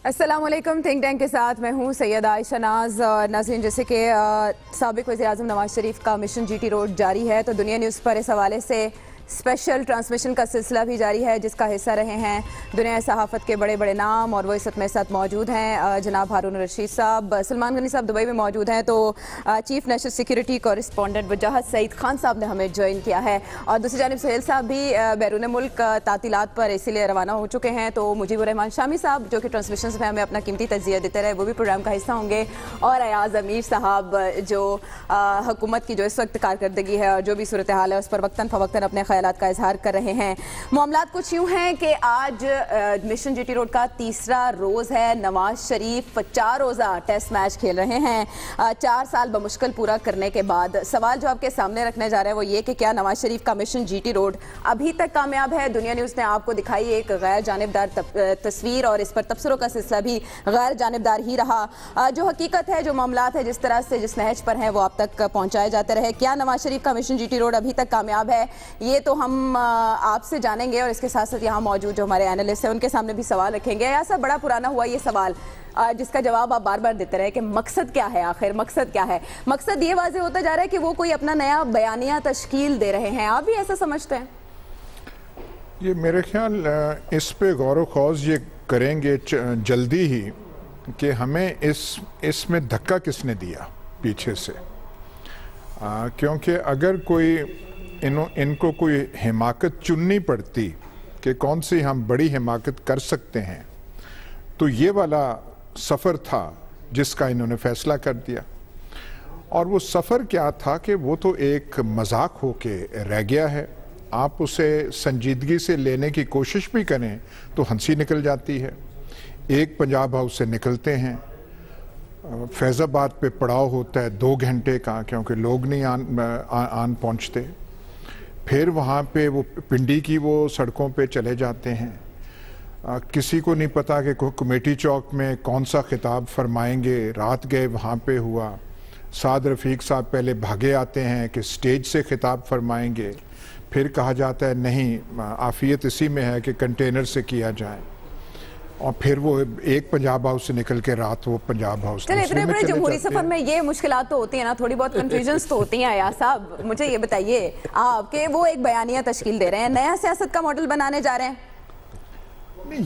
السلام علیکم. Think tank کے ساتھ میں ہوں سید عائشہ ناز. ناظرین، جیسے کہ سابق وزیر اعظم نواز شریف کا مشن جی ٹی روڈ جاری ہے، تو دنیا نیوز پر اس حوالے سے اسپیشل ٹرانسمیشن کا سلسلہ بھی جاری ہے، جس کا حصہ رہے ہیں دنیا صحافت کے بڑے بڑے نام، اور وہ اس وقت میرے ساتھ موجود ہیں. جناب ہارون رشید صاحب، سلمان غنی صاحب دبئی میں موجود ہیں، تو چیف نیشنل سیکیورٹی کورسپونڈنٹ وجاہت سعید خان صاحب نے ہمیں جوائن کیا ہے، اور دوسری جانب سہیل صاحب بھی بیرون ملک تعطیلات پر اسی لیے روانہ ہو چکے ہیں. تو مجیب الرحمان شامی صاحب جو کہ ٹرانسمیشنز میں ہمیں اپنا قیمتی تجزیہ دیتے رہے، وہ بھی پروگرام کا حصہ ہوں گے، اور ایاز امیر صاحب جو حکومت کی جو اس وقت کارکردگی ہے اور جو بھی صورتحال ہے اس پر وقتاً فوقتاً اپنے خیالات کا اظہار کر رہے ہیں. معاملات کچھ یوں ہیں کہ آج مشن جی ٹی روڈ کا تیسرا روز ہے. نواز شریف 4 روزہ ٹیسٹ میچ کھیل رہے ہیں 4 سال بمشکل پورا کرنے کے بعد. سوال جو آپ کے سامنے رکھنے جا رہے ہیں وہ یہ کہ کیا نواز شریف کا مشن جی ٹی روڈ ابھی تک کامیاب ہے؟ دنیا نیوز نے آپ کو دکھائی ایک غیر جانبدار تصویر، اور اس پر تبصروں کا سلسلہ بھی غیر جانبدار ہی رہا. جو حقیقت ہے، جو معاملات ہے، جس طرح سے جس نہج پر ہیں، وہ آپ تک پہنچائے جاتے رہے. کیا نواز شریف کا مشن جی ٹی روڈ ابھی تک کامیاب ہے؟ یہ تو ہم آپ سے جانیں گے، اور اس کے ساتھ ساتھ یہاں موجود جو ہمارے اینالسٹ ہیں ان کے سامنے بھی سوال رکھیں گے. ایسا بڑا پرانا ہوا یہ سوال جس کا جواب آپ بار بار دیتے رہے کہ مقصد کیا ہے، آخر مقصد کیا ہے؟ مقصد یہ واضح ہوتا جا رہا ہے کہ وہ کوئی اپنا نیا بیانیہ تشکیل دے رہے ہیں. آپ بھی ایسا سمجھتے ہیں؟ یہ میرے خیال اس پہ غور و خوض یہ کریں گے جلدی ہی کہ ہمیں اس میں دھکا کس نے دیا پیچھے سے. کیونکہ اگر کوئی ان کو کوئی حماقت چننی پڑتی کہ کون سی ہم بڑی حماقت کر سکتے ہیں، تو یہ والا سفر تھا جس کا انہوں نے فیصلہ کر دیا. اور وہ سفر کیا تھا کہ وہ تو ایک مذاق ہو کے رہ گیا ہے. آپ اسے سنجیدگی سے لینے کی کوشش بھی کریں تو ہنسی نکل جاتی ہے. ایک پنجاب ہاؤس سے نکلتے ہیں، فیض آباد پہ پڑاؤ ہوتا ہے 2 گھنٹے کا، کیونکہ لوگ نہیں آن پہنچتے. پھر وہاں پہ وہ پنڈی کی وہ سڑکوں پہ چلے جاتے ہیں. کسی کو نہیں پتا کہ کمیٹی چوک میں کون سا خطاب فرمائیں گے. رات گئے وہاں پہ ہوا. سعد رفیق صاحب پہلے بھاگے آتے ہیں کہ سٹیج سے خطاب فرمائیں گے، پھر کہا جاتا ہے نہیں عافیت اسی میں ہے کہ کنٹینر سے کیا جائے، اور پھر وہ ایک پنجاب ہاؤس سے نکل کے رات وہ پنجاب ہاؤس چلے اتنے بڑے جمہوری سفر میں یہ مشکلات تو ہوتی ہیں نا، تھوڑی بہت کنفیوژنز تو ہوتی ہیں. یا صاحب مجھے یہ بتائیے آپ کہ وہ ایک بیانیہ تشکیل دے رہے ہیں، نیا سیاست کا ماڈل بنانے جا رہے ہیں؟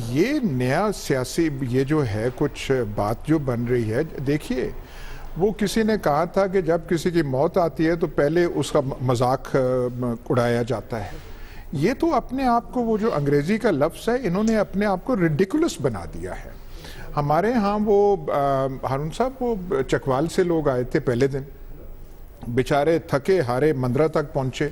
یہ نیا سیاسی یہ جو ہے کچھ بات جو بن رہی ہے، دیکھیے وہ کسی نے کہا تھا کہ جب کسی کی موت آتی ہے تو پہلے اس کا مذاق اڑایا جاتا ہے. یہ تو اپنے آپ کو وہ جو انگریزی کا لفظ ہے انہوں نے اپنے آپ کو ریڈیکولس بنا دیا ہے. ہمارے ہاں وہ ہارون صاحب وہ چکوال سے لوگ آئے تھے پہلے دن، بیچارے تھکے ہارے مندرہ تک پہنچے.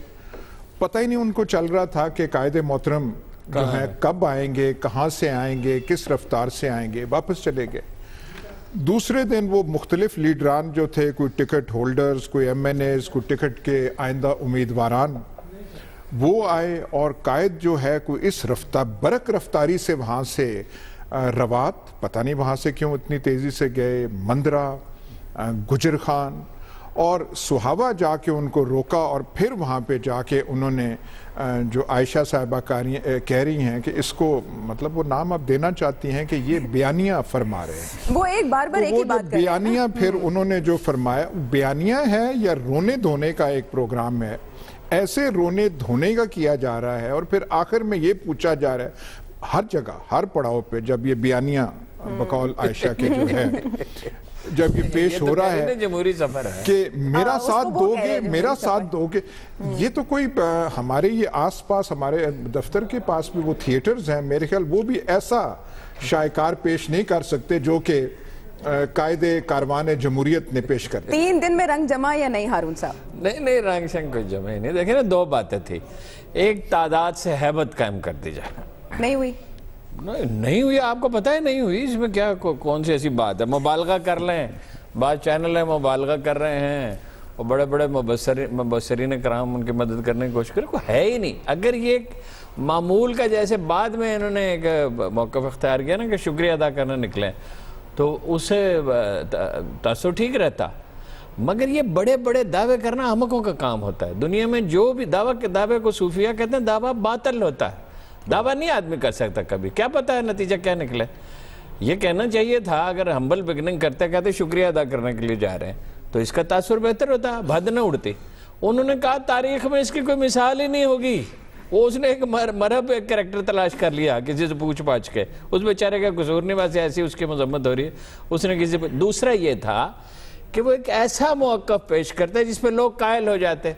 پتہ ہی نہیں ان کو چل رہا تھا کہ قائد محترم جو ہے کب آئیں گے، کہاں سے آئیں گے، کس رفتار سے آئیں گے. واپس چلے گئے. دوسرے دن وہ مختلف لیڈران جو تھے، کوئی ٹکٹ ہولڈرز، کوئی ایم این ایز، کوئی ٹکٹ کے آئندہ امیدواران، وہ آئے. اور قائد جو ہے کوئی اس برق رفتاری سے وہاں سے روات، پتہ نہیں وہاں سے کیوں اتنی تیزی سے گئے، مندرہ، گجر خان اور سہاوا جا کے ان کو روکا. اور پھر وہاں پہ جا کے انہوں نے جو عائشہ صاحبہ کہہ رہی ہیں کہ اس کو مطلب وہ نام اب دینا چاہتی ہیں کہ یہ بیانیہ فرما رہے ہیں. وہ ایک بار ایک ہی بات کریں. بیانیہ پھر انہوں نے جو فرمایا بیانیہ ہے یا رونے دھونے کا ایک پروگرام ہے. ایسے رونے دھونے کا کیا جا رہا ہے. اور پھر آخر میں یہ پوچھا جا رہا ہے ہر جگہ ہر پڑاؤ پہ جب یہ بیانیہ بقول عائشہ کے جو ہے جب یہ پیش ہو رہا ہے جمہوری سفر ہے کہ میرا ساتھ دو گے. یہ تو کوئی ہمارے یہ آس پاس ہمارے دفتر کے پاس بھی وہ تھیٹرز ہیں، میرے خیال وہ بھی ایسا شائکار پیش نہیں کر سکتے جو کہ قائد کاروان جمہوریت نے پیش کر دیا. 3 دن میں رنگ جمع یا نہیں ہارون صاحب؟ نہیں رنگ شنگ کچھ جمع ہی نہیں. دیکھیں نا 2 باتیں تھی. ایک تعداد سے ہیبت قائم کر دی جائے، نہیں ہوئی. نہیں ہوئی. آپ کو پتہ ہے نہیں ہوئی. اس میں کیا کون سی ایسی بات ہے؟ مبالغہ کر لیں. بعض چینل ہیں مبالغہ کر رہے ہیں، اور بڑے بڑے مبصرین کرام ان کی مدد کرنے کی کوشش کریں. کوئی ہے ہی نہیں. اگر یہ معمول کا جیسے بعد میں انہوں نے ایک موقف اختیار کیا نا کہ شکریہ ادا کرنے نکلیں، تو اسے تاثر ٹھیک رہتا. مگر یہ بڑے بڑے دعوے کرنا احمقوں کا کام ہوتا ہے. دنیا میں جو بھی دعوے کو صوفیہ کہتے ہیں، دعویٰ باطل ہوتا ہے. دعویٰ نہیں آدمی کر سکتا کبھی. کیا پتہ ہے نتیجہ کیا نکلے. یہ کہنا چاہیے تھا اگر ہمبل بگننگ کرتے کہتے شکریہ ادا کرنے کے لیے جا رہے ہیں تو اس کا تاثر بہتر ہوتا, بھد نہ اڑتی. انہوں نے کہا تاریخ میں اس کی کوئی مثال ہی نہیں ہوگی. وہ اس نے ایک مرحب ایک کریکٹر تلاش کر لیا کسی سے پوچھ پاچھ کے, اس بیچارے کا قصور نہیں, بس ایسی اس کی مذمت ہو رہی ہے, اس نے کسی پہ. دوسرا یہ تھا کہ وہ ایک ایسا موقف پیش کرتے جس پہ لوگ قائل ہو جاتے.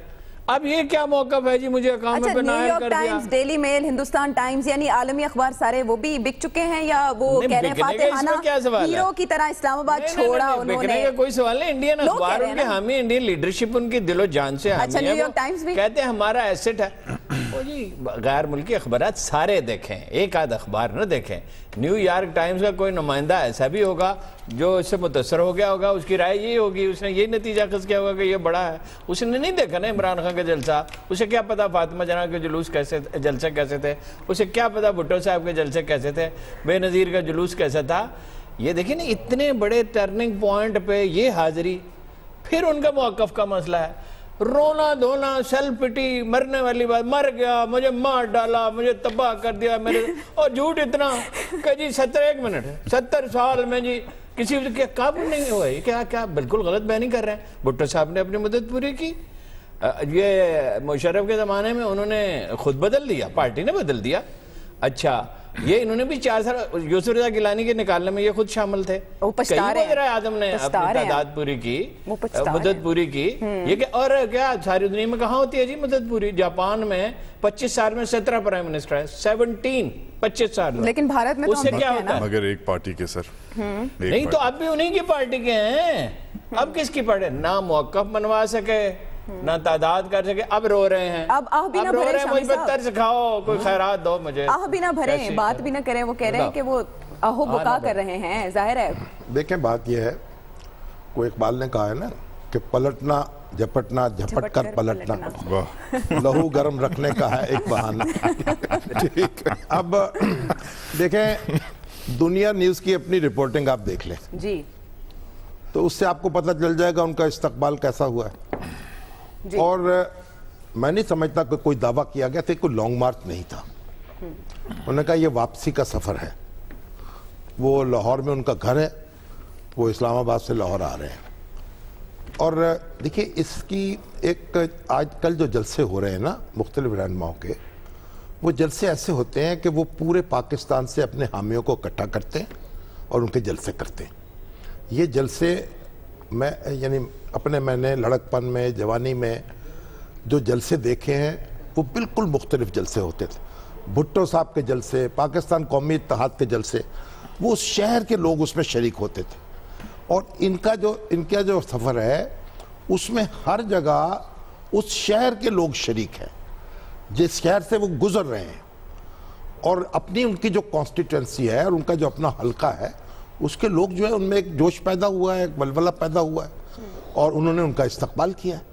اب یہ کیا موقف ہے جی, مجھے اقامہ پہ نیو نائل یارک کر دیا. Times, Daily Mail, Hindustan Times, یعنی عالمی اخبار سارے وہ بھی بک چکے ہیں یا وہ کہہ رہے ہیں فاتحانہ ہیرو کی طرح اسلام آباد چھوڑا انہوں نے؟ کا کوئی سوال نہیں, انڈین اخبار ان کے حامی, انڈین لیڈرشپ ان کی دل و جان سے حامی ہے, نیو یارک ٹائمز بھی کہتے ہیں ہمارا ایسٹ ہے. وہ جی غیر ملکی اخبارات سارے دیکھیں, ایک آدھ اخبار نہ دیکھیں. نیو یارک ٹائمز کا کوئی نمائندہ ایسا بھی ہوگا جو اس سے متاثر ہو گیا ہوگا, اس کی رائے یہ ہوگی, اس نے یہ نتیجہ خود کیا ہوگا کہ یہ بڑا ہے. اس نے نہیں دیکھا نا عمران خان کا جلسہ, اسے کیا پتا فاطمہ جناح کے جلوس کیسے, جلسے کیسے تھے, اسے کیا پتا بھٹو صاحب کے جلسے کیسے تھے, بے نظیر کا جلوس کیسا تھا. یہ دیکھیں نا اتنے بڑے ٹرننگ پوائنٹ پہ یہ حاضری. پھر ان کا موقف کا مسئلہ ہے رونا دھونا, سیلف پٹی, مرنے والی بات, مر گیا, مجھے مار ڈالا, مجھے تباہ کر دیا میرے, اور جھوٹ اتنا کہ جی 70 سال میں جی کسی کے قابل نہیں ہوئے. کیا بالکل غلط بیانی کر رہے ہیں. بھٹو صاحب نے اپنی مدت پوری کی. یہ مشرف کے زمانے میں انہوں نے خود بدل دیا, پارٹی نے بدل دیا. اچھا یہ انہوں نے بھی 4 سال یوسف رضا گیلانی کے نکالنے میں یہ خود شامل تھے. کئی وزیر اعظم نے اپنی تعداد پوری کی, مدت پوری کی. یہ کہ اور کیا ساری دنیا میں کہاں ہوتی ہے جی مدت پوری؟ جاپان میں 25 سال میں 17 پرائم منسٹر ہے, 25 سال. لیکن بھارت میں اس سے کیا ہوتا ہے؟ مگر ایک پارٹی کے سر نہیں تو اب بھی انہی کی پارٹی کے ہیں. اب کس کی پارٹی؟ نہ موقف منوا سکے نہ تعداد کر سکے, اب رو رہے ہیں. اب بھی نہ بھرے, مجھ پر ترس کھاؤ, کوئی خیرات دو مجھے. بھی نہ بھرے, بات بھی نہ کریں. وہ کہہ رہے ہیں کہ وہ اہو بکا کر رہے ہیں. ظاہر ہے دیکھیں بات یہ ہے, کوئی اقبال نے کہا ہے نا کہ پلٹنا جھپٹنا, جھپٹ کر پلٹنا, لہو گرم رکھنے کا ہے ایک بہانہ. ٹھیک, اب دیکھیں دنیا نیوز کی اپنی رپورٹنگ آپ دیکھ لیں جی, تو اس سے آپ کو پتہ چل جائے گا ان کا استقبال کیسا ہوا ہے. اور میں نہیں سمجھتا کہ کوئی دعویٰ کیا گیا تھا, کوئی لانگ مارچ نہیں تھا. انہوں نے کہا یہ واپسی کا سفر ہے. وہ لاہور میں ان کا گھر ہے, وہ اسلام آباد سے لاہور آ رہے ہیں. اور دیکھیے اس کی ایک آج کل جو جلسے ہو رہے ہیں نا مختلف رہنماؤں کے, وہ جلسے ایسے ہوتے ہیں کہ وہ پورے پاکستان سے اپنے حامیوں کو اکٹھا کرتے ہیں اور ان کے جلسے کرتے ہیں. یہ جلسے میں نے لڑکپن میں, جوانی میں جو جلسے دیکھے ہیں وہ بالکل مختلف جلسے ہوتے تھے. بھٹو صاحب کے جلسے, پاکستان قومی اتحاد کے جلسے, وہ اس شہر کے لوگ اس میں شریک ہوتے تھے. اور ان کا جو سفر ہے اس میں ہر جگہ اس شہر کے لوگ شریک ہیں جس شہر سے وہ گزر رہے ہیں, اور اپنی ان کی جو کانسٹیٹوئنسی ہے اور ان کا جو اپنا حلقہ ہے اس کے لوگ جو ہے ان میں ایک جوش پیدا ہوا ہے, ایک ولولہ پیدا ہوا ہے, اور انہوں نے ان کا استقبال کیا ہے.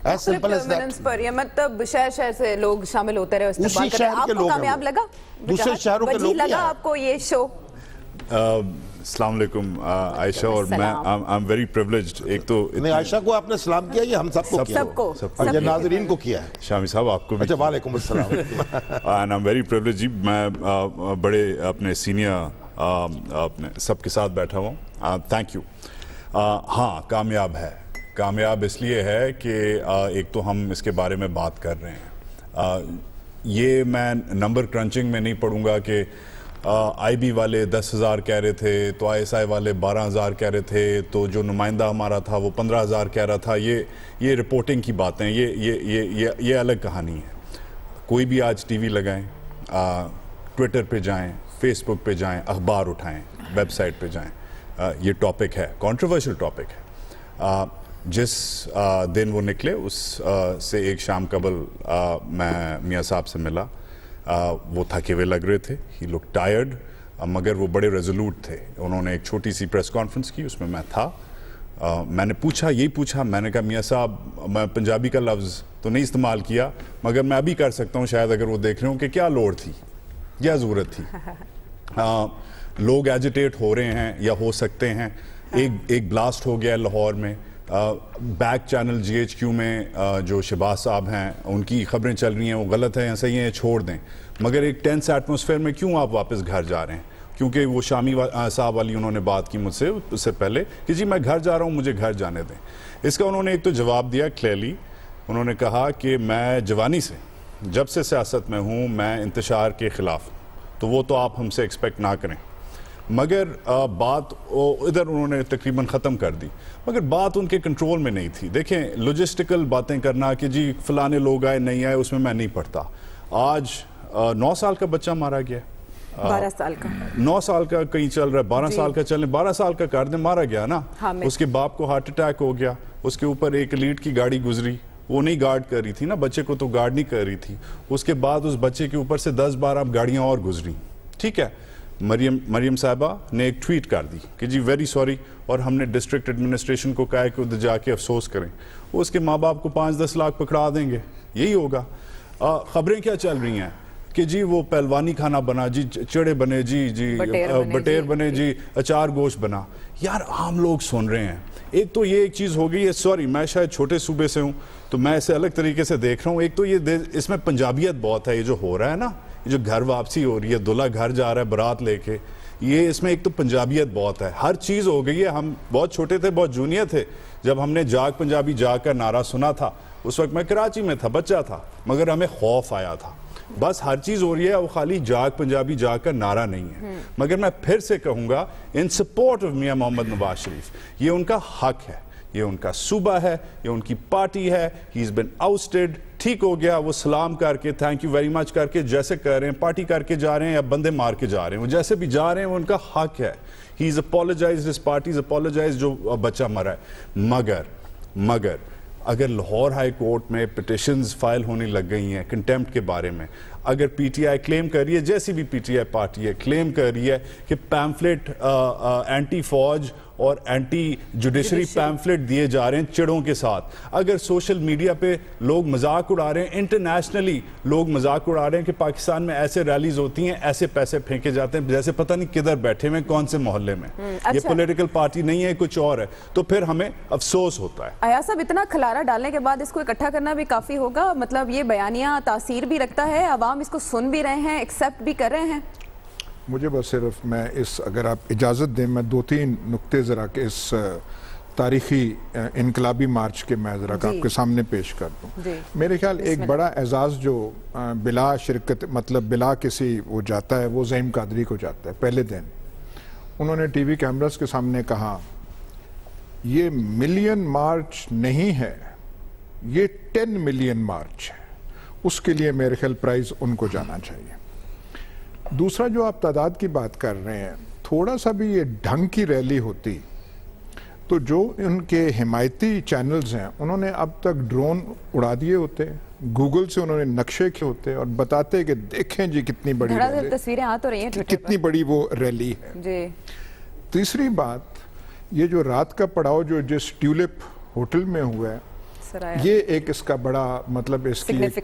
As simple as that. پر یہ مطلب شہر سے لوگ شامل ہوتے رہے, استقبال کرتے. آپ کو کامیاب لگا؟ دوسرے شہروں کے لوگ لگا آپ کو یہ شو؟ السلام علیکم عائشہ, اور میں I'm very privileged. ایک تو نہیں, عائشہ کو آپ نے سلام کیا, یہ ہم سب کو کیا, سب کو, اور یہ ناظرین کو کیا ہے. شامی صاحب آپ کو بھی. اچھا, وعلیکم السلام. And I'm very privileged جی, میں بڑے اپنے سینئر سب کے ساتھ بیٹھا ہوں. Thank you. ہاں کامیاب ہے. کامیاب اس لیے ہے کہ ایک تو ہم اس کے بارے میں بات کر رہے ہیں. یہ میں نمبر کرنچنگ میں نہیں پڑھوں گا کہ آئی بی والے 10,000 کہہ رہے تھے, تو آئی ایس آئی والے 12,000 کہہ رہے تھے, تو جو نمائندہ ہمارا تھا وہ 15,000 کہہ رہا تھا. یہ رپورٹنگ کی باتیں, یہ الگ کہانی ہے. کوئی بھی آج ٹی وی لگائیں, ٹویٹر پہ جائیں, فیس بک پہ جائیں, اخبار اٹھائیں, ویب سائٹ پہ جائیں, یہ ٹاپک ہے, کنٹروورشل ٹاپک ہے. جس دن وہ نکلے اس سے ایک شام قبل میں میاں صاحب سے ملا. وہ تھکے ہوئے لگ رہے تھے, ہی لک ٹائرڈ, مگر وہ بڑے ریزولوٹ تھے. انہوں نے ایک چھوٹی سی پریس کانفرنس کی, اس میں تھا. میں نے یہی پوچھا, میں نے کہا میاں صاحب, میں پنجابی کا لفظ تو نہیں استعمال کیا, مگر میں ابھی کر سکتا ہوں شاید اگر وہ دیکھ رہے ہوں, کہ کیا لوڑ تھی, کیا ضرورت تھی. لوگ ایجیٹیٹ ہو رہے ہیں یا ہو سکتے ہیں. ایک بلاسٹ ہو گیا ہے لاہور میں, back channel G H Q میں جو شہباز صاحب ہیں ان کی خبریں چل رہی ہیں, وہ غلط ہیں یا صحیح ہیں, چھوڑ دیں. مگر ایک ٹینس ایٹماسفیئر میں کیوں آپ واپس گھر جا رہے ہیں, کیونکہ وہ شامی صاحب والی انہوں نے بات کی مجھ سے اس سے پہلے کہ جی میں گھر جا رہا ہوں, مجھے گھر جانے دیں. اس کا انہوں نے ایک تو جواب دیا کلیئرلی. انہوں نے کہا کہ میں جوانی سے جب سے سیاست میں ہوں میں انتشار کے خلاف ہوں, تو وہ تو آپ ہم سے ایکسپیکٹ نہ کریں. مگر بات ادھر انہوں نے تقریباً ختم کر دی, مگر بات ان کے کنٹرول میں نہیں تھی. دیکھیں لاجسٹیکل باتیں کرنا کہ جی فلانے لوگ آئے نہیں آئے, اس میں نہیں پڑھتا. آج 9 سال کا بچہ مارا گیا, 12 سال کا, 9 سال کا کہیں چل رہا ہے, 12 سال کا چلنے, 12 سال کا کر دیں, مارا گیا نا. اس کے باپ کو ہارٹ اٹیک ہو گیا, اس کے اوپر ایک لیڈ کی گاڑی گزری, وہ نہیں گارڈ کر رہی تھی نا, بچے کو تو گارڈ نہیں کر رہی تھی. اس کے بعد اس بچے کے اوپر سے 10-12 گاڑیاں اور گزری. ٹھیک ہے, مریم صاحبہ نے ایک ٹویٹ کر دی کہ جی ویری سوری, اور ہم نے ڈسٹرکٹ ایڈمنسٹریشن کو کہا کہ ادھر جا کے افسوس کریں. وہ اس کے ماں باپ کو 5-10 لاکھ پکڑا دیں گے, یہی ہوگا. خبریں کیا چل رہی ہیں کہ جی وہ پہلوانی کھانا بنا, جی چڑے بنے, جی بٹیر بنے, جی اچار گوشت بنا. یار عام لوگ سن رہے ہیں. ایک تو یہ ایک چیز ہو گئی ہے, سوری میں شاید چھوٹے صوبے سے ہوں تو میں اسے الگ طریقے سے دیکھ رہا ہوں. ایک تو یہ اس میں پنجابیت بہت ہے, یہ جو ہو رہا ہے نا, یہ جو گھر واپسی ہو رہی ہے, دلہا گھر جا رہا ہے بارات لے کے, یہ اس میں ایک تو پنجابیت بہت ہے. ہر چیز ہو گئی ہے. ہم بہت چھوٹے تھے, بہت جونیئر تھے, جب ہم نے جاگ پنجابی جاگ کا نعرہ سنا تھا, اس وقت میں کراچی میں تھا, بچہ تھا, مگر ہمیں خوف آیا تھا. بس ہر چیز ہو رہی ہے, وہ خالی جاگ پنجابی جاگ کا نعرہ نہیں ہے. مگر میں پھر سے کہوں گا ان سپورٹ آف میاں محمد نواز شریف, یہ ان کا حق ہے, یہ ان کا صوبہ ہے, یہ ان کی پارٹی ہے. ہی از بین آؤسٹڈ, ٹھیک ہو گیا, وہ سلام کر کے تھینک یو ویری مچ کر کے جیسے کر رہے ہیں, پارٹی کر کے جا رہے ہیں یا بندے مار کے جا رہے ہیں, وہ جیسے بھی جا رہے ہیں وہ ان کا حق ہے. ہی از اپولوجائزڈ, ہز پارٹی از اپولوجائزڈ جو بچہ مرا ہے. مگر اگر لاہور ہائی کورٹ میں پٹیشنز فائل ہونے لگ گئی ہیں کنٹیمپٹ کے بارے میں, اگر پی ٹی آئی کلیم کر رہی ہے, جیسی بھی پی ٹی آئی پارٹی ہے کلیم کر رہی ہے کہ پیمفلٹ اینٹی فوج اور اینٹی جوڈیشری پیمفلٹ دیے جا رہے ہیں چڑوں کے ساتھ, اگر سوشل میڈیا پہ لوگ مذاق اڑا رہے ہیں, انٹرنیشنلی لوگ مذاق اڑا رہے ہیں کہ پاکستان میں ایسے ریلیز ہوتی ہیں, ایسے پیسے پھینکے جاتے ہیں جیسے پتہ نہیں کدھر بیٹھے ہوئے کون سے محلے میں, یہ پولیٹیکل پارٹی نہیں ہے, کچھ اور ہے, تو پھر ہمیں افسوس ہوتا ہے. ایاز صاحب اتنا کھلارا ڈالنے کے بعد اس کو اکٹھا کرنا بھی کافی ہوگا, مطلب یہ بیانیہ تاثیر بھی رکھتا ہے, عوام اس کو سن بھی رہے ہیں, ایکسیپٹ بھی کر رہے ہیں. مجھے بس صرف میں اگر آپ اجازت دیں میں 2-3 نقطے ذرا کہ اس تاریخی انقلابی مارچ کے میں ذرا آپ کے سامنے پیش کر دوں. میرے خیال ایک بڑا اعزاز جو بلا شرکت مطلب بلا کسی وہ جاتا ہے, وہ زعیم قادری کو جاتا ہے. پہلے دن انہوں نے ٹی وی کیمراز کے سامنے کہا یہ ملین مارچ نہیں ہے, یہ 10 ملین مارچ ہے. اس کے لیے میرے خیال پرائز ان کو جانا چاہیے. دوسرا جو آپ تعداد کی بات کر رہے ہیں, تھوڑا سا بھی یہ ڈھنگ کی ریلی ہوتی تو جو ان کے حمایتی چینلز ہیں انہوں نے اب تک ڈرون اڑا دیے ہوتے, گوگل سے انہوں نے نقشے کیے ہوتے اور بتاتے کہ دیکھیں جی کتنی بڑی تصویریں آ تو رہی ہیں کتنی بڑی وہ ریلی ہے. تیسری بات, یہ جو رات کا پڑاؤ جو جس ٹیولپ ہوٹل میں ہوا ہے, یہ ایک اس کا بڑا مطلب اس کی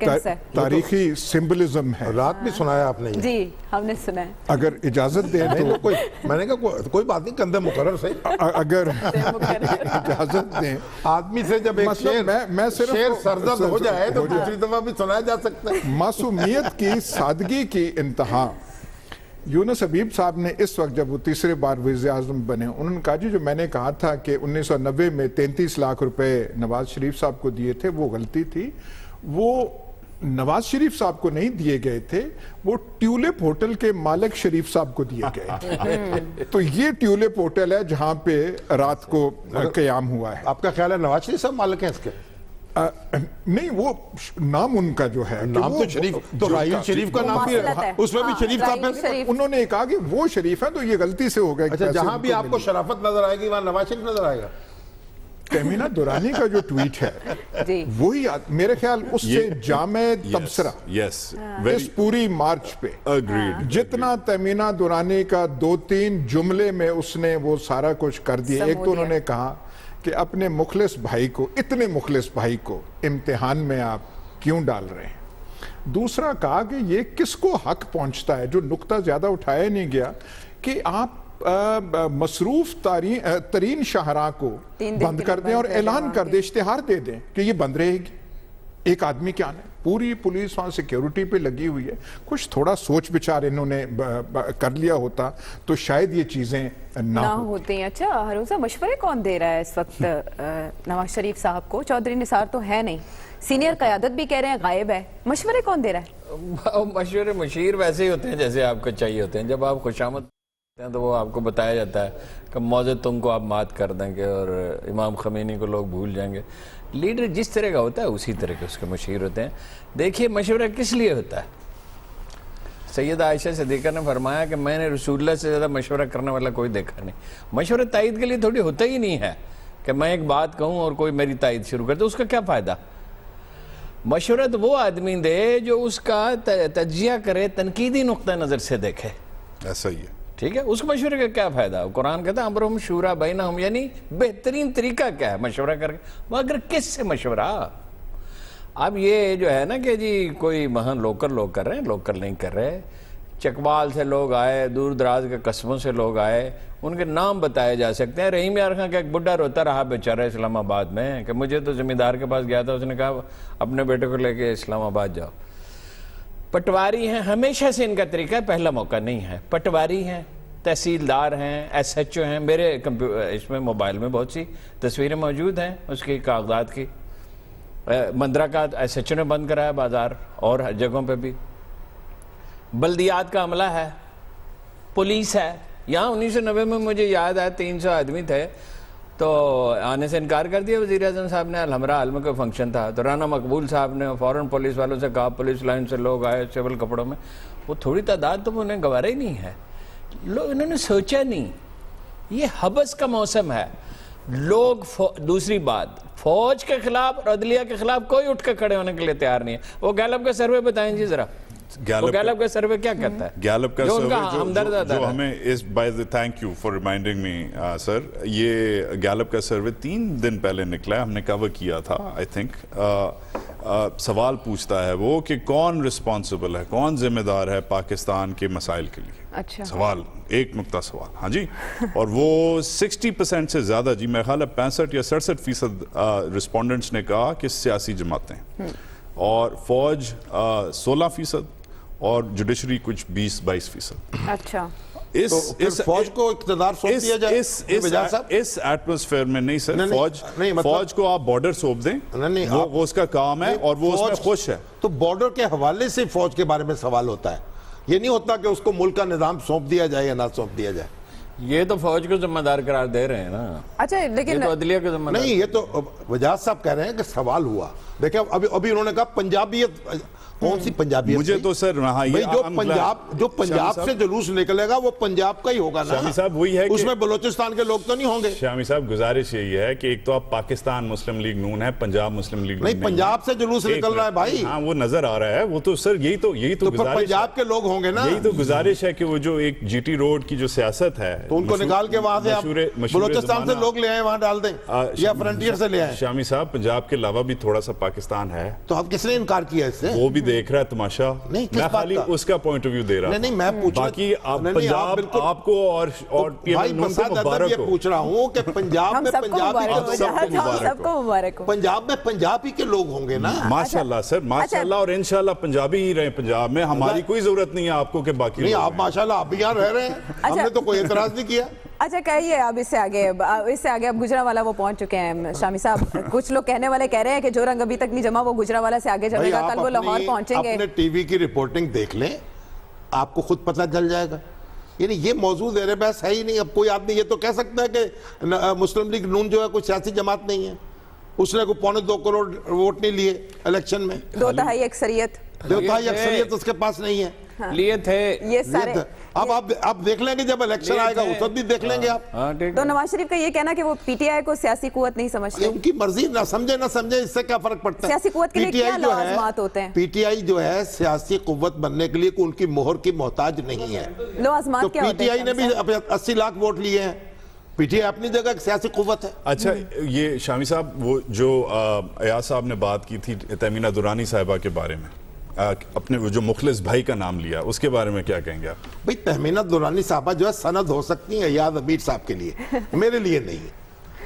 تاریخی سمبلزم ہے. رات بھی سنایا آپ نے؟ جی ہم نے سنا ہے. اگر اجازت دیں تو میں نے کہا کوئی بات نہیں, کندھے مقرر سے اگر اجازت دیں, آدمی سے جب ایک شعر سرزد ہو جائے تو دوسری دفعہ بھی سنایا جا سکتا ہے. معصومیت کی سادگی کی انتہا. یونس حبیب صاحب نے اس وقت جب وہ تیسرے بار وزیر اعظم بنے, انہوں نے کہا جی جو میں نے کہا تھا کہ 1990 میں 33 لاکھ روپے نواز شریف صاحب کو دیے تھے وہ غلطی تھی. وہ نواز شریف صاحب کو نہیں دیے گئے تھے, وہ ٹیولپ ہوٹل کے مالک شریف صاحب کو دیے گئے تھے. تو یہ ٹیولپ ہوٹل ہے جہاں پہ رات کو قیام ہوا ہے. آپ کا خیال ہے نواز شریف صاحب مالک ہیں اس کے؟ نہیں, وہ نام ان کا جو ہے, نام تو شریف, تو راہیل شریف کا نام بھی ہے, اس میں بھی شریف صاحب ہے. انہوں نے کہا کہ وہ شریف ہیں تو یہ غلطی سے ہو گیا. اچھا, جہاں بھی آپ کو شرافت نظر آئے گی وہاں نواز شریف نظر آئے گا. تہمینہ دورانی کا جو ٹویٹ ہے وہی میرے خیال اس سے جامع تبصرہ اس پوری مارچ پہ, جتنا تہمینہ دورانی کا 2-3 جملے میں اس نے وہ سارا کچھ کر دیا. ایک تو انہوں نے کہا کہ اپنے مخلص بھائی کو, اتنے مخلص بھائی کو امتحان میں آپ کیوں ڈال رہے ہیں. دوسرا کہا کہ یہ کس کو حق پہنچتا ہے, جو نقطہ زیادہ اٹھایا نہیں گیا, کہ آپ مصروف ترین شاہراہ کو بند کر دیں اور اعلان کر دیں, اشتہار دے دیں کہ یہ بند رہے گی. ایک آدمی کیا نہیں, پوری پولیس وہاں سیکیورٹی پہ لگی ہوئی ہے. کچھ تھوڑا سوچ بچار انہوں نے کر لیا ہوتا تو شاید یہ چیزیں نہ ہوتی ہیں. اچھا ہارون صاحب, مشورے کون دے رہا ہے اس وقت نواز شریف صاحب کو؟ چودھری نثار تو ہے نہیں, سینئر قیادت بھی کہہ رہے ہیں غائب ہے, مشورے کون دے رہا ہے؟ مشورے مشیر ویسے ہی ہوتے ہیں جیسے آپ کو چاہیے ہوتے ہیں. جب آپ خوشامد کرتے ہیں تو وہ آپ کو بتایا جاتا ہے کہ موزے تم کو آپ مات کر دیں گے اور امام خمینی کو لوگ بھول جائیں گے. لیڈر جس طرح کا ہوتا ہے اسی طرح کے اس کے مشیر ہوتے ہیں. دیکھیے مشورہ کس لیے ہوتا ہے؟ سیدہ عائشہ صدیقہ نے فرمایا کہ میں نے رسول اللہ سے زیادہ مشورہ کرنے والا کوئی دیکھا نہیں. مشورہ تائید کے لیے تھوڑی ہوتا ہی نہیں ہے کہ میں ایک بات کہوں اور کوئی میری تائید شروع کر دے, اس کا کیا فائدہ؟ مشورہ تو وہ آدمی دے جو اس کا تجزیہ کرے, تنقیدی نقطہ نظر سے دیکھے. ایسا ہی ہے, ٹھیک ہے, اس کو مشورے کا کیا فائدہ؟ قرآن کہتا ہے امرہم شورا بینہم, یعنی بہترین طریقہ کیا ہے مشورہ کر کے, مگر کس سے مشورہ؟ اب یہ جو ہے نا کہ جی کوئی وہاں لوگ کر رہے ہیں, لوکل نہیں کر رہے. چکوال سے لوگ آئے, دور دراز کے قصبوں سے لوگ آئے, ان کے نام بتائے جا سکتے ہیں. رحیم یار خان کا ایک بڈھا روتا رہا بیچارہ اسلام آباد میں کہ مجھے تو زمیندار کے پاس گیا تھا, اس نے کہا اپنے بیٹے کو لے کے اسلام آباد جاؤ. پٹواری ہیں, ہمیشہ سے ان کا طریقہ ہے, پہلا موقع نہیں ہے. پٹواری ہیں, تحصیلدار ہیں, ایس ایچ او ہیں. میرے اس میں موبائل میں بہت سی تصویریں موجود ہیں اس کی کاغذات کی. مندرہ کا ایس ایچ او نے بند کرایا بازار, اور جگہوں پہ بھی. بلدیات کا عملہ ہے, پولیس ہے. یہاں 1990 میں مجھے یاد ہے 300 آدمی تھے تو آنے سے انکار کر دیا وزیر اعظم صاحب نے. الحمراء حال میں کوئی فنکشن تھا تو رانا مقبول صاحب نے فوراً پولیس والوں سے کہا, پولیس لائن سے لوگ آئے سول کپڑوں میں. وہ تھوڑی تعداد تو انہیں گوارا ہی نہیں ہے. لوگ انہوں نے سوچا نہیں, یہ حبس کا موسم ہے. لوگ دوسری بات, فوج کے خلاف اور عدلیہ کے خلاف کوئی اٹھ کے کھڑے ہونے کے لیے تیار نہیں ہے. وہ گیلپ کا سروے بتائیں جی ذرا, گیلپ کا سروے کیا کہتا ہے؟ گیلپ کا سروے جو ہمیں thank you for reminding me sir, یہ گیلپ کا سروے 3 دن پہلے نکلا ہے, ہم نے کور کیا تھا. آئی تھنک سوال پوچھتا ہے وہ کہ کون رسپانسبل ہے, کون ذمہ دار ہے پاکستان کے مسائل کے لیے. اچھا سوال, ایک نقطہ سوال, ہاں جی. اور وہ 60% سے زیادہ, جی میرے خیال ہے 65 یا 67% رسپونڈنٹس نے کہا کہ سیاسی جماعتیں, اور فوج 16% اور جوڈیشری کچھ 20-22%. اچھا, فوج کو اقتدار سونپ دیا جائے اس ایٹماسفیئر میں نہیں سر. فوج کو آپ بارڈر سونپ دیں, وہ اس کا کام ہے اور وہ اس میں خوش ہے. تو بارڈر کے حوالے سے فوج کے بارے میں سوال ہوتا ہے, یہ نہیں ہوتا کہ اس کو ملک کا نظام سونپ دیا جائے یا نہ سونپ دیا جائے. یہ تو فوج کو ذمہ دار قرار دے رہے ہیں نا. اچھا لیکن یہ تو عدلیہ کو ذمہ دار نہیں, یہ تو وجاہت صاحب کہہ رہے ہیں کہ سوال ہوا. دیکھیں ابھی انہوں نے کہا پنجابیت, کون سی پنجابیت؟ مجھے تو سر جو پنجاب سے جلوس نکلے گا وہ پنجاب کا ہی ہوگا نا. شامی صاحب وہی ہے, اس میں بلوچستان کے لوگ تو نہیں ہوں گے. شامی صاحب گزارش یہی ہے کہ ایک تو آپ پاکستان مسلم لیگ نون ہے, پنجاب مسلم لیگ نہیں, پنجاب سے جلوس نکل رہا ہے بھائی. ہاں وہ نظر آ رہا ہے, وہ تو سر یہی تو پنجاب کے لوگ ہوں گے نا. یہی تو گزارش ہے کہ وہ جو ایک جی ٹی روڈ کی جو سیاست ہے تو ان کو نکال کے وہاں سے آپ بلوچستان سے لوگ لے آئیں, وہاں ڈال دیں, یا فرنٹیئر سے لے آئیں. شامی صاحب پنجاب کے علاوہ بھی تھوڑا سا پاکستان ہے, تو اب کس نے انکار کیا اس سے؟ وہ بھی دیکھ رہا ہے تماشا. نہیں, میں خالی اس کا پوائنٹ آف ویو دے رہا ہوں. نہیں, میں پوچھ رہا, باقی پنجاب آپ کو اور پی ایم نون کو مبارک ہو. یہ پوچھ رہا ہوں کہ پنجاب میں پنجابی کے لوگ ہوں گے نا. ماشاءاللہ سر, ماشاءاللہ, اور انشاءاللہ پنجابی ہی رہے پنجاب میں. ہماری کوئی ضرورت نہیں ہے آپ کو کہ باقی نہیں, آپ ماشاءاللہ آپ بھی یہاں رہ رہے ہیں, ہم نے تو کوئی اعتراض نہیں کیا. اچھا کہیے اب اس سے آگے اب گجرانوالہ وہ پہنچ چکے ہیں شامی صاحب. کچھ لوگ کہنے والے کہہ رہے ہیں کہ جو رنگ ابھی تک نہیں جمع وہ گجرانوالہ سے آگے جمے گا, کل وہ لاہور پہنچیں گے. اپنے ٹی وی کی رپورٹنگ دیکھ لیں, آپ کو خود پتہ چل جائے گا. یعنی یہ موضوع زیر بحث ہے ہی نہیں. اب کوئی آدمی یہ تو کہہ سکتا ہے کہ مسلم لیگ نون جو ہے کوئی سیاسی جماعت نہیں ہے, اس نے کوئی 2.25 کروڑ ووٹ نہیں لیے الیکشن میں, 2/3 اکثریت, 2/3 اکثریت اس کے پاس نہیں ہے. لیے تھے یہ سارے. اب آپ دیکھ لیں گے جب الیکشن آئے گا اس وقت بھی دیکھ لیں گے آپ. تو نواز شریف کا یہ کہنا کہ وہ پی ٹی آئی کو سیاسی قوت نہیں سمجھتے, ان کی مرضی, نہ سمجھے اس سے کیا فرق پڑتا ہے. سیاسی قوت کے لیے کیا لوازمات ہوتے ہیں؟ پی ٹی آئی جو ہے سیاسی قوت بننے کے لیے ان کی مہر کی محتاج نہیں ہے. لوازمات کیا ہوتے ہیں؟ پی ٹی آئی نے بھی 80 لاکھ ووٹ لیے ہیں. پی ٹی آئی اپنی جگہ ایک سیاسی قوت ہے. اچھا یہ شامی صاحب, وہ جو ایاز صاحب نے بات کی تھی تیمینہ دورانی صاحبہ کے بارے میں, اپنے جو مخلص بھائی کا نام لیا, اس کے بارے میں کیا کہیں گے آپ؟ بھئی تہمینہ دورانی صاحبہ جو ہے سند ہو سکتی ہیں ایاز امیر صاحب کے لیے, میرے لیے نہیں.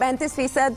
35%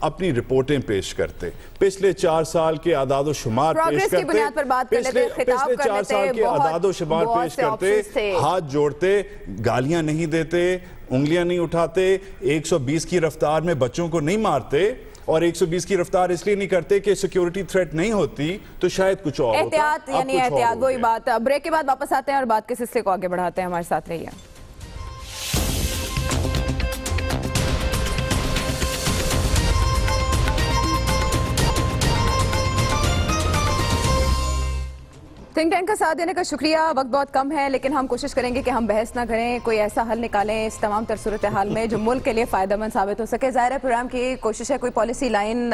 اپنی رپورٹیں پیش کرتے, پچھلے 4 سال کے اعداد و شمار پیش Progress کی کرتے, بنیاد پر بات کر لیتے, خطاب پچھلے کر 4 لیتے, سال کے بہت اعداد و شمار پیش سے کرتے, options تھے. ہاتھ جوڑتے, گالیاں نہیں دیتے, انگلیاں نہیں اٹھاتے, 120 کی رفتار میں بچوں کو نہیں مارتے, اور 120 کی رفتار اس لیے نہیں کرتے کہ سیکیورٹی تھریٹ نہیں ہوتی تو شاید کچھ اور ہوتا. احتیاط یعنی احتیاط, وہی بات. بریک کے بعد واپس آتے ہیں اور بات کے سلسلے کو آگے بڑھاتے ہیں. ہمارے ساتھ رہیے. تھنک ٹینک کا ساتھ دینے کا شکریہ. وقت بہت کم ہے لیکن ہم کوشش کریں گے کہ ہم بحث نہ کریں, کوئی ایسا حل نکالیں اس تمام تر صورتحال میں جو ملک کے لیے فائدہ مند ثابت ہو سکے. ظاہر ہے پروگرام کی کوشش ہے کوئی پالیسی لائن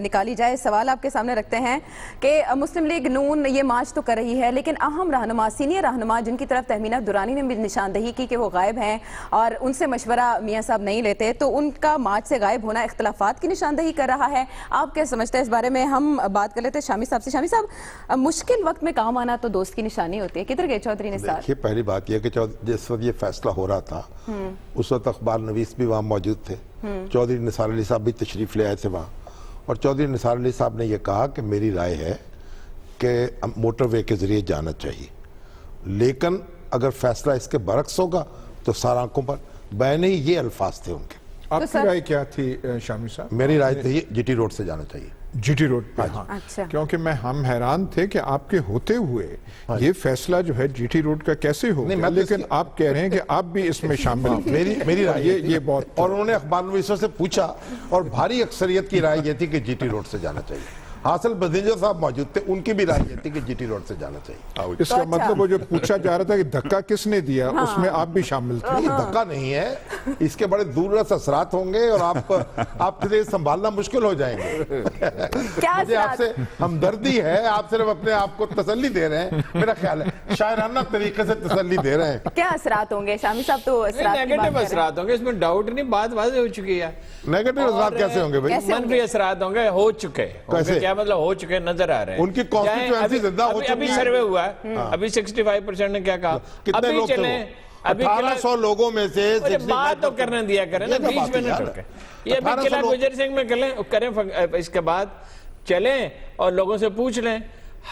نکالی جائے. سوال آپ کے سامنے رکھتے ہیں کہ مسلم لیگ نون یہ مارچ تو کر رہی ہے لیکن اہم رہنما, سینئر رہنما جن کی طرف تہمینہ دورانی نے بھی نشاندہی کی کہ وہ غائب ہیں اور ان سے مشورہ میاں صاحب نہیں لیتے, تو ان کا مارچ سے غائب ہونا اختلافات کی نشاندہی کر رہا ہے. آپ کیا سمجھتے ہیں اس بارے میں؟ ہم بات کر لیتے ہیں شامی صاحب سے. شامی صاحب, مشکل وقت میں کام آنا تو دوست کی نشانی ہوتی ہے. کدھر گئے چودھری نثار؟ دیکھیے, پہلی بات یہ کہ جس وقت یہ فیصلہ ہو رہا تھا اس وقت اخبار نویس بھی وہاں موجود تھے, چودھری نثار علی صاحب بھی تشریف لے آئے تھے وہاں, اور چودھری نثار علی صاحب نے یہ کہا کہ میری رائے ہے کہ موٹر وے کے ذریعے جانا چاہیے, لیکن اگر فیصلہ اس کے برعکس ہوگا تو سارا آنکھوں پر. بیانی یہ الفاظ تھے ان کے. آپ کی رائے کیا تھی شامی صاحب؟ میری رائے تھی جی ٹی روڈ سے جانا چاہیے. جی ٹی روڈ پہ, ہاں, اچھا. کیونکہ ہم حیران تھے کہ آپ کے ہوتے ہوئے یہ فیصلہ جو ہے جی ٹی روڈ کا کیسے ہو گیا, لیکن آپ کہہ رہے ہیں کہ آپ بھی اس میں شامل ہیں. میری رائے یہ بہت, اور انہوں نے اخبار نویسوں سے پوچھا اور بھاری اکثریت کی رائے یہ تھی کہ جی ٹی روڈ سے جانا چاہیے. حاصل بدینجو صاحب موجود تھے, ان کی بھی رائے یہ تھی کہ جی ٹی روڈ سے جانا چاہیے. اس کا مطلب وہ جو پوچھا جا رہا تھا کہ دھکا کس نے دیا, اس میں آپ بھی شامل تھے. یہ دھکا نہیں ہے, اس کے بڑے دور اثرات ہوں گے اور آپ کے لیے سنبھالنا مشکل ہو جائیں گے. مجھے آپ سے ہمدردی ہے, آپ صرف اپنے آپ کو تسلی دے رہے ہیں, میرا خیال ہے شاعرانہ طریقے سے تسلی دے رہے ہیں. کیا اثرات ہوں گے شامی صاحب؟ تو نیگیٹو اثرات ہوں گے, اس میں ڈاؤٹ نہیں, بات واضح ہو چکی ہے. نیگیٹو اثرات کیسے ہوں گے بھائی؟ منفی اثرات ہوں گے, ہو چکے. کیا مطلب ہو چکے نظر آ رہے ہیں. ان کی کانسٹیٹوئنسی زندہ ہو چکی ہے. ابھی سروے ہوا ہے, ابھی 65% نے کیا کہا. کتنے لوگ تھے وہ؟ 1800 لوگوں میں سے بات تو کرنے دیا کریں نا, بیچ میں نہ ٹوکے. یہ ابھی قلعہ گجر سنگھ میں کریں, اس کے بعد چلیں اور لوگوں سے پوچھ لیں.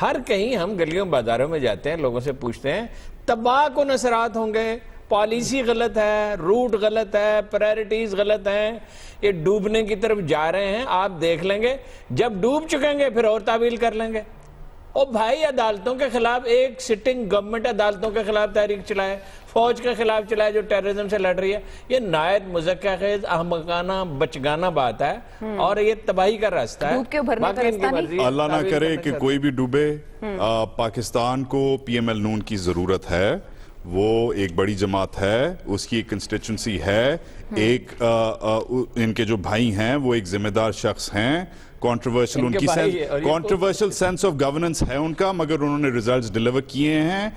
ہر کہیں ہم گلیوں بازاروں میں جاتے ہیں, لوگوں سے پوچھتے ہیں, تباہ کن اثرات ہوں گے. پالیسی غلط ہے, روٹ غلط ہے, پرائرٹیز غلط ہیں, یہ ڈوبنے کی طرف جا رہے ہیں. آپ دیکھ لیں گے جب ڈوب چکیں گے پھر اور تعویل کر لیں گے. اور بھائی عدالتوں کے خلاف, ایک سٹنگ گورنمنٹ عدالتوں کے خلاف تحریک چلائے, فوج کے خلاف چلائے جو ٹیررزم سے لڑ رہی ہے. یہ نہایت مذکر خیز, احمقانہ, بچگانہ بات ہے اور یہ تباہی کا راستہ ہے. اللہ نہ کرے کہ کوئی بھی ڈوبے. پاکستان کو پی ایم ایل نون کی ضرورت ہے. وہ ایک بڑی جماعت ہے, اس کی ایک کنسٹیچنسی ہے, ایک ان کے جو بھائی ہیں وہ ایک ذمہ دار شخص ہیں. کانٹروورشل ان کی کانٹروورشل سینس آف گورننس ہے ان کا, مگر انہوں نے ریزلٹس ڈیلیور کیے ہیں.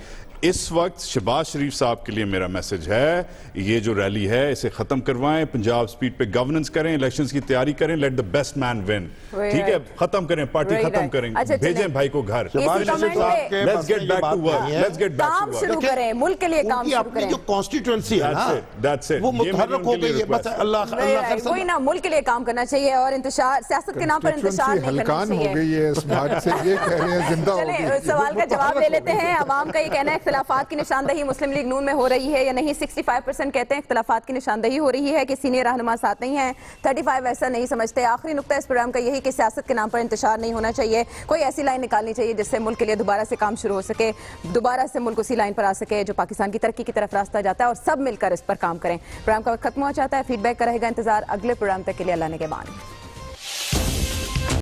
اس وقت شہباز شریف صاحب کے لیے میرا میسج ہے, یہ جو ریلی ہے اسے ختم کروائیں, پنجاب سپیڈ پہ گورننس کریں, الیکشنز کی تیاری کریں, let the best man win. ٹھیک ہے, ختم کریں, پارٹی ختم کریں, بھیجیں بھائی کو گھر. Let's get back to work, let's get back to work. کام شروع کریں, ملک کے لیے کام شروع کریں. جو کانسٹیٹوئنسی ہے نا وہ متحرک ہو گئی ہے, بس اللہ خیر. وہی نا, ملک کے لیے کام کرنا چاہیے اور انتشار, سیاست کے نام پر انتشار نہیں کرنا چاہیے. ہو گئی ہے اس بات سے, یہ کہہ رہے ہیں زندہ ہو گئی. سوال کا جواب لے لیتے ہیں. عوام کا یہ کہنا ہے اختلافات کی نشاندہی مسلم لیگ نون میں ہو رہی ہے یا نہیں. 65% کہتے ہیں اختلافات کی نشاندہی ہو رہی ہے کہ سینئر رہنما ساتھ نہیں ہیں. 35 ایسا نہیں سمجھتے. آخری نقطہ اس پروگرام کا یہی کہ سیاست کے نام پر انتشار نہیں ہونا چاہیے. کوئی ایسی لائن نکالنی چاہیے جس سے ملک کے لیے دوبارہ سے کام شروع ہو سکے, دوبارہ سے ملک اسی لائن پر آ سکے جو پاکستان کی ترقی کی طرف راستہ جاتا ہے, اور سب مل کر اس پر کام کریں. پروگرام کا وقت ختم ہو جاتا ہے. فیڈ بیک کا رہے گا انتظار اگلے پروگرام تک کے لیے. اللہ نگہبان.